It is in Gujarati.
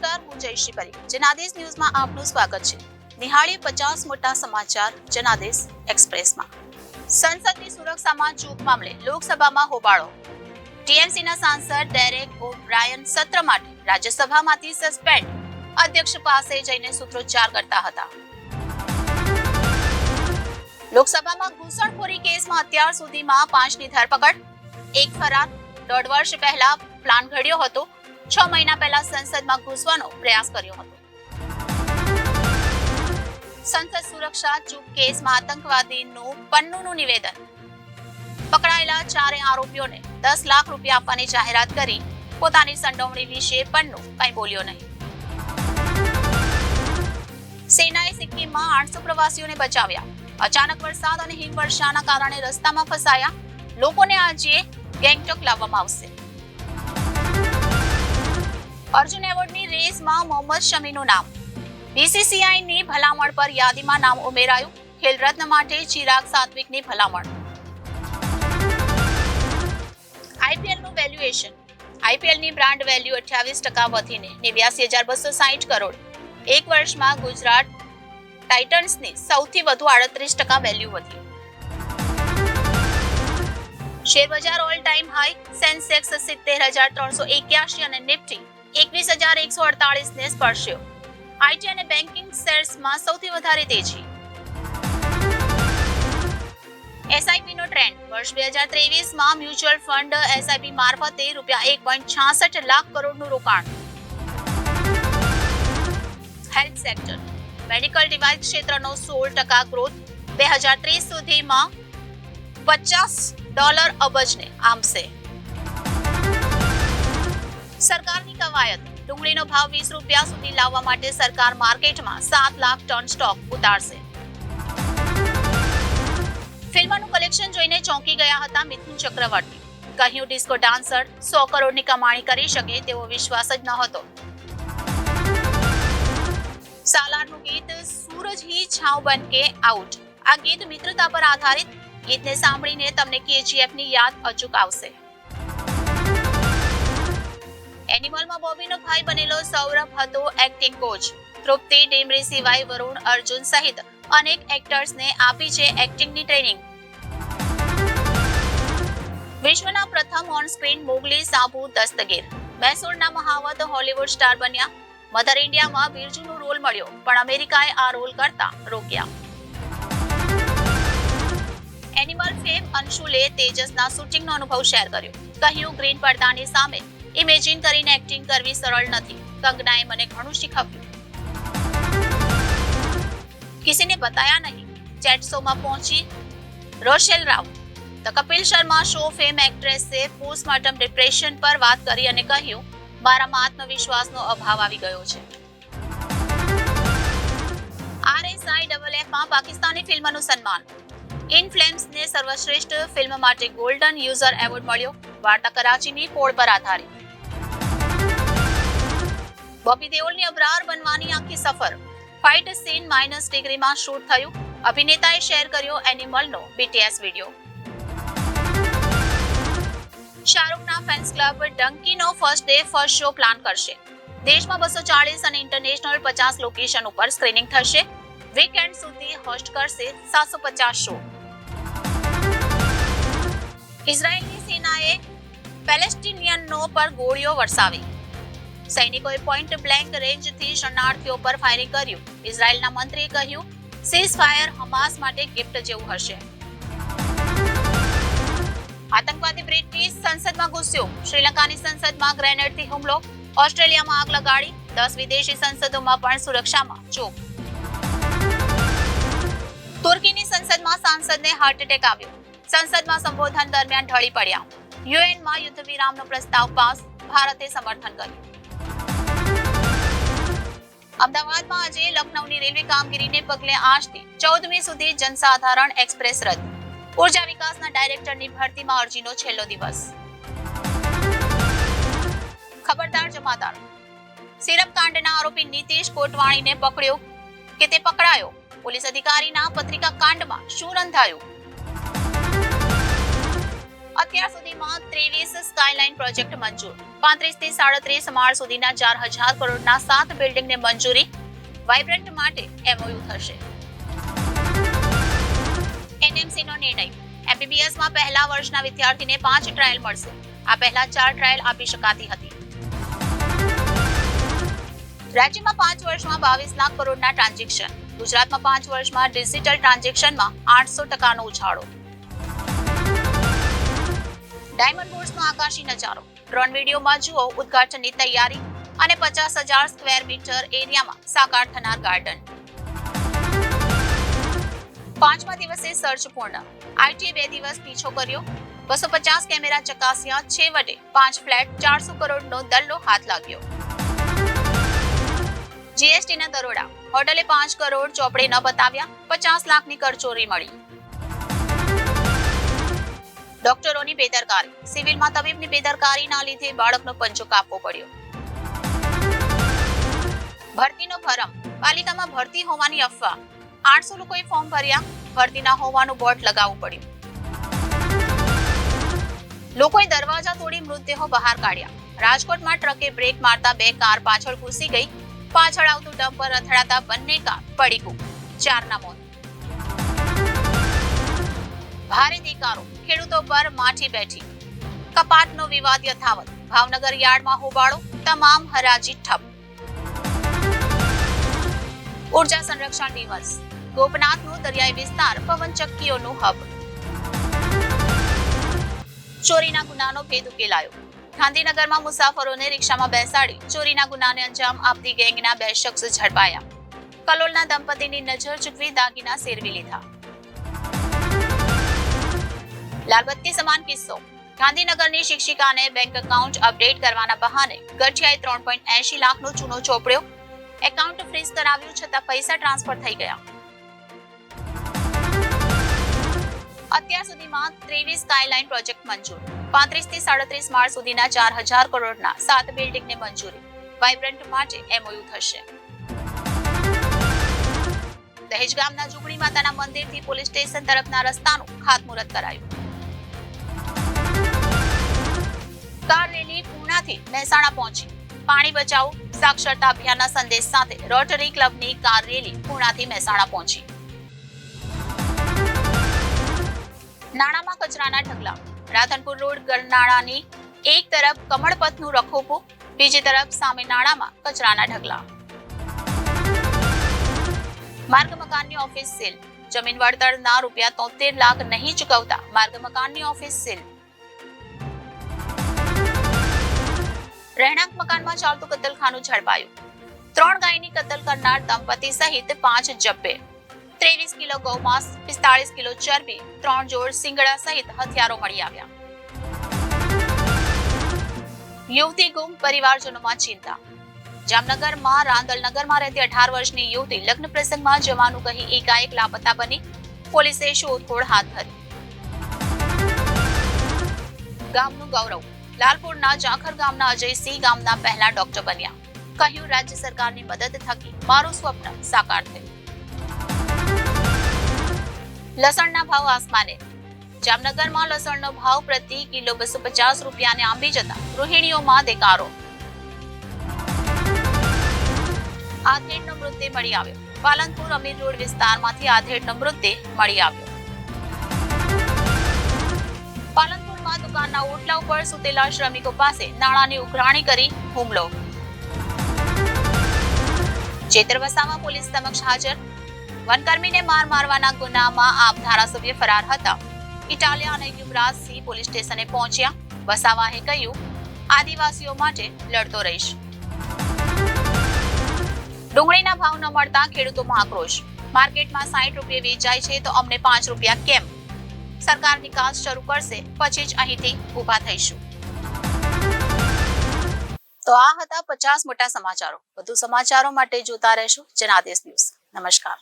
નમસ્કાર, હું જયશ્રી પરી. જનાદેશ ન્યૂઝમાં આપનું સ્વાગત છે. નિહાળી 50 મોટા સમાચાર જનાદેશ એક્સપ્રેસમાં. સંસદની સુરક્ષામાં ચૂક મામલે લોકસભામાં હોબાળો. ટીએમસીના સાંસદ ડેરેક ઓબ્રાયન સત્ર માટે રાજ્યસભામાંથી સસ્પેન્ડ. અધ્યક્ષ પાસે જઈને સૂત્રોચ્ચાર કરતા હતા. લોકસભામાં ઘૂસણખોરી કેસમાં અત્યાર સુધીમાં 5ની ધરપકડ. એક ફરાર. 1.5 વર્ષ પહેલા પ્લાન ઘડ્યો હતો. 6 મહિના પહેલા સંસદમાં ઘૂસવાનો પ્રયાસ કર્યો હતો. સંસદ સુરક્ષા ચૂક કેસમાં આતંકવાદીનું પન્નુનું નિવેદન. પકડાયેલા 4 આરોપીઓને 10 લાખ રૂપિયા આપવાની જાહેરાત કરી પોતાની સંડોવણી વિશે પન્નુ કંઈ બોલ્યો નહીં. સેનાએ સિક્કિમમાં 800 પ્રવાસીઓને બચાવ્યા. અચાનક વરસાદ અને હિમવર્ષાના કારણે રસ્તામાં ફસાયા લોકોને આજે ગેંગટોક લાવવામાં આવશે. અર્જુન એવોર્ડની રેસમાં મોહમ્મદ શમીનું નામ. બીસીસીઆઈની ભલામણ પર યાદીમાં નામ ઉમેરાયું. ખેલ રત્ન માટે ચિરાગ સાત્વિકની ભલામણ. આઈપીએલનું વેલ્યુએશન. આઈપીએલની બ્રાન્ડ વેલ્યુ 28% વધીને 89,260 કરોડ. એક વર્ષમાં ગુજરાત ટાઇટન્સની સૌથી વધુ 38% વેલ્યુ વધી. શેરબજાર ઓલ ટાઈમ હાઈ. સેન્સેક્સ 70,381 અને નિફ્ટી 21,148 ને સ્પર્શ્યો. આઈટી અને બેન્કિંગ શેર્સમાં સૌથી વધારે તેજી. એસઆઈપી નો ટ્રેન્ડ. વર્ષ 2023માં મ્યુચ્યુઅલ ફંડ એસઆઈપી મારફતે ₹1.66 લાખ કરોડનું રોકાણ. Health sector. મેડિકલ ડિવાઇસ ક્ષેત્રનો 16% ગ્રોથ. 2030 સુધીમાં $50 અબજને આંબશે. સરકારની કવાયત. ડુંગળીનો ભાવ ₹20 સુધી લાવવા માટે સરકાર માર્કેટમાં 7 લાખ ટન સ્ટોક ઉતારશે. ફિલ્મનું કલેક્શન જોઈને ચોંકી ગયા હતા મિથુન ચક્રવર્તી. કહ્યું ડિસ્કો ડાન્સર 100 કરોડની કમાણી કરી શકે તેવો વિશ્વાસ જ નહોતો. સાલારનું ગીત સૂરજ હી છાંવ બનકે આઉટ. આ ગીત મિત્રતા પર આધારિત. ગીતને સાંભળીને તમને કેજીએફની યાદ અચૂક આવશે. એનિમલમાં બોબીનો ભાઈ બનેલો સૌરભ હતો એક્ટિંગ કોચ. તૃપ્તિ ડીમરી સિવાય વરુણ અર્જુન સહિત અનેક એક્ટર્સને આપી છે એક્ટિંગની ટ્રેનિંગ. વિશ્વના પ્રથમ ઓન સ્ક્રીન મોગલી સાબુ દસ્તગીર. મૈસૂરના મહાવત હોલીવુડ સ્ટાર બન્યા. મધર ઇન્ડિયામાં બિરજુનો રોલ મળ્યો પણ અમેરિકાએ આ રોલ કરતા રોક્યા. એનિમલ ફેમ અંશુલે તેજસના શૂટિંગનો અનુભવ શેર કર્યો. કહ્યું ગ્રીન પડદાની સામે ઇમેજિન કરીને એક્ટિંગ કરવી સરળ નથી. કંગનાએ મને ઘણું શીખવ્યું. કિસીને બતાયા નહીં. ચેટ શોમાં પહોંચી Rochelle Rao. The Kapil Sharma show fame એક્ટ્રેસે પોસ્ટમોર્ટમ ડિપ્રેશન પર વાત કરી અને કહ્યું મારામાં આત્મવિશ્વાસનો અભાવ આવી ગયો છે. RSIFFમાં પાકિસ્તાની ફિલ્મનું સન્માન. ઇન ફ્લેમ્સને સર્વશ્રેષ્ઠ ફિલ્મ માટે ગોલ્ડન યુઝર એવોર્ડ મળ્યો. વાર્તા કરાચીની પોળ પર આધારિત. બોબી દેઓલની અબરાર બનવાની આખી સફર. ફાઇટ સીન -ડિગ્રીમાં શૂટ થયું. અભિનેતાએ શેર કર્યો એનિમલનો BTS વિડિયો. શાહરૂખના ફેન્સ ક્લબ ડંકીનો first day first show plan કરશે. દેશમાં 240 અને ઇન્ટરનેશનલ 50 લોકેશન ઉપર સ્ક્રીનિંગ થશે. વીકેન્ડ સુધી હોસ્ટ કરશે 750 શો. ઇઝરાયેલની સેનાએ પેલેસ્ટિનિયનો પર ગોળીઓ વરસાવી. સૈનિકોએ પોઈન્ટ બ્લેન્ક રેન્જથી શરણાર્થીઓ પર ફાયરિંગ કર્યું. ઇઝરાયેલના મંત્રીએ કહ્યું સીઝ ફાયર હમાસ માટે ગિફ્ટ જેવું હશે. આતંકવાદી બ્રિટિશ સંસદમાં ઘૂસ્યો. શ્રીલંકાની સંસદમાં ગ્રેનેડથી હુમલો. ઓસ્ટ્રેલિયામાં આગ લગાડી. 10 વિદેશી સંસદોમાં પણ સુરક્ષામાં ચોક. તુર્કીની સંસદમાં સાંસદને હાર્ટ એટેક આવ્યો. સંસદમાં સંબોધન દરમિયાન ઢળી પડ્યા. યુએનમાં યુદ્ધ વિરામનો પ્રસ્તાવ પાસ. ભારતે સમર્થન કર્યું. અમદાવાદમાં આજે લખનૌની રેલવે કામગીરીને પગલે આજથી 14મી સુધી જનસાધારણ એક્સપ્રેસ રદ. ઉર્જા વિકાસના ડાયરેક્ટરની ભરતીમાં અરજીનો છેલ્લો દિવસ. ખબરદાર જમાદાર. સિરપ કાંડના આરોપી નીતિશ કોટવાણીને પકડ્યો કે તે પકડાયો. પોલીસ અધિકારીના પત્રિકા કાંડમાં શું રંધાયું. અત્યાર સુધીમાં 23 સ્કાયલાઇન પ્રોજેક્ટ મંજૂર, 35 થી 37 માળ સુધીના 4000 કરોડના 7 બિલ્ડિંગને મંજૂરી, વાઇબ્રન્ટ માટે MOU થશે. NMC નો નિર્ણય, MBBS માં પહેલા વર્ષના વિદ્યાર્થીને 5 ટ્રાયલ મળશે. આ પહેલા 4 ટ્રાયલ આપી શકાતી હતી. રાજ્યમાં 5 વર્ષમાં 22 લાખ કરોડના ટ્રાન્ઝેક્શન, ગુજરાતમાં 5 વર્ષમાં ડિજિટલ ટ્રાન્ઝેક્શનમાં 800% ઉછાળો. ડાયમંડ બોર્ડ્સનો આકાશી નજારો, ડ્રોન વિડીયોમાં જુઓ ઉદ્ઘાટનની તૈયારી અને 50,000 સ્ક્વેર મીટર એરિયામાં સાકાર થનાર ગાર્ડન. 5મા દિવસે સર્ચ પૂર્ણ, IT 2 દિવસ પીછો કર્યો, 250 કેમેરા ચકાસ્યા, છેવટે 5 ફ્લેટ 400 કરોડનો દલ્લો હાથ લાગ્યો. GST ના દરોડા, હોટલે 5 કરોડ ચોપડે ન બતાવ્યા, 50 લાખની કરચોરી મળી. ડોક્ટરોની બેદરકારી, સિવિલમાં તબીબની બેદરકારીના લીધે બાળકનો પંજો કાપવો પડ્યો. ભરતીનો ભરમ, પાલિકામાં ભરતી હોવાની અફવા, 800 લોકોએ ફોર્મ ભર્યા, ભરતી ના હોવાનું બોર્ડ લગાવવું પડ્યું. લોકોએ દરવાજા તોડી મૃતદેહો બહાર કાઢ્યા. રાજકોટમાં ટ્રકે બ્રેક મારતા 2 કાર પાછળ ઘૂસી ગઈ, પાછળ આવતું ડમ્પર અથડાતા બંને કાર પડીકું, 4ના મોત. ભારે દેકારો, ખેડૂતો પર માઠી બેઠી, કપાતનો વિવાદ યથાવત, ભાવનગર યાર્ડમાં હોબાળો, તમામ હરાજી ઠપ. ઉર્જા સંરક્ષણ દિવસ, ગોપનાથનો દરિયાઈ વિસ્તાર પવનચક્કીઓનું હબ. ચોરીના ગુનાનો ભેદ ઉકેલાયો, ગાંધીનગરમાં મુસાફરોને રિક્ષામાં બેસાડી ચોરીના ગુનાને અંજામ આપતી ગેંગના 2 શખ્સ ઝડપાયા. કલોલના દંપતીની નજર ચૂકવી દાગીના સેરવી લીધા. લાલબત્તી સમાન કિસ્સો, ગાંધીનગરની શિક્ષિકાને બેંક એકાઉન્ટ અપડેટ કરવાના બહાને ગઠિયાએ 3.80 લાખનો ચૂનો ચોપડ્યો. એકાઉન્ટ ફ્રીઝ કરાવ્યું છતાં પૈસા ટ્રાન્સફર થઈ ગયા. અત્યાર સુધીમાં 23 સ્કાયલાઇન પ્રોજેક્ટ મંજૂર, 35 થી 37 માળ સુધીના 4000 કરોડના 7 બિલ્ડિંગને મંજૂરી, વાઇબ્રન્ટ માટે MOU થશે. દહેજ ગામના જુગણી માતાના મંદિરથી પોલીસ સ્ટેશન તરફના રસ્તાનું ખાતમુહૂર્ત કરાયું. કાર રેલી પૂર્ણાથી મહેસાણા પહોંચી, પાણી બચાવો સાક્ષરતા અભિયાનના સંદેશ સાથે રોટરી ક્લબની કાર રેલી પૂર્ણાથી મહેસાણા પહોંચી. નાણામાં કચરાના ઢગલા, રાધનપુર રોડ ગરનાળાની એક તરફ કમળપથનું રખોપું, બીજી તરફ સામે નાણામાં કચરાના ઢગલા. માર્ગ મકાનની ઓફિસ સીલ, જમીન વળતરના ₹73 લાખ નહીં ચૂકવતા માર્ગ મકાનની ઓફિસ સીલ. રહેણાંક મકાનમાં ચાલતું કતલખાનું ઝડપાયું, 3 ગાયની કતલ કરનાર દંપતી સહિત 5 જબ્બે, 23 કિલો ગૌમાંસ, 45 કિલો ચરબી, 3 જોડ સિંગડા સહિત હથિયારો મળી આવ્યા. યુવતી ગુમ, પરિવારજનોમાં ચિંતા. જામનગરમાં રાંદલનગરમાં રહેતી 18 વર્ષની યુવતી લગ્ન પ્રસંગમાં જવાનું કહી એકાએક લાપતા બની, પોલીસે શોધખોળ હાથ ધરી. ગામનું ગૌરવ, લાલપુરના જાખર ગામના અજયસિંહ ગામના પહેલા ડોક્ટર બન્યા, કહ્યું રાજ્ય સરકારની મદદ થકી મારું સ્વપ્ન સાકાર થયું. લસણના ભાવ આસમાને, જામનગરમાં લસણનો ભાવ પ્રતિ કિલો ₹250 ને આંબી જતા ગૃહિણીઓમાં દેકારો. આધેડનો મૃતદેહ મળી આવ્યો, પાલનપુર અમીર રોડ વિસ્તારમાંથી આધેડનો મૃતદેહ મળી આવ્યો. પાલનપુરમાં દુકાનના ઓટલા ઉપર સૂતેલા શ્રમિકો પાસે નાણાંની ઉઘરાણી કરી હુમલો. ચેતર વસાવા પોલીસ સમક્ષ હાજર, વનકર્મીને માર મારવાના ગુનામાં આપ ધારાસભ્ય ફરાર હતા. ઇટાલિયા અને યુવરાજસિંહ પોલીસ સ્ટેશને પહોંચ્યા. વસાવાએ કહ્યું, આદિવાસીઓ માટે લડતો રહીશ. ડુંગળીના ભાવ ન મળતા ખેડૂતોમાં આક્રોશ, માર્કેટમાં ₹60 વેચાય છે તો અમને ₹5 કેમ? સરકાર નિકાસ શરૂ કરશે પછી જ અહીંથી ઊભા થઈશું. તો આ હતા 50 મોટા સમાચારો. વધુ સમાચારો માટે જોતા રહેશો જનાદેશ ન્યૂઝ. નમસ્કાર.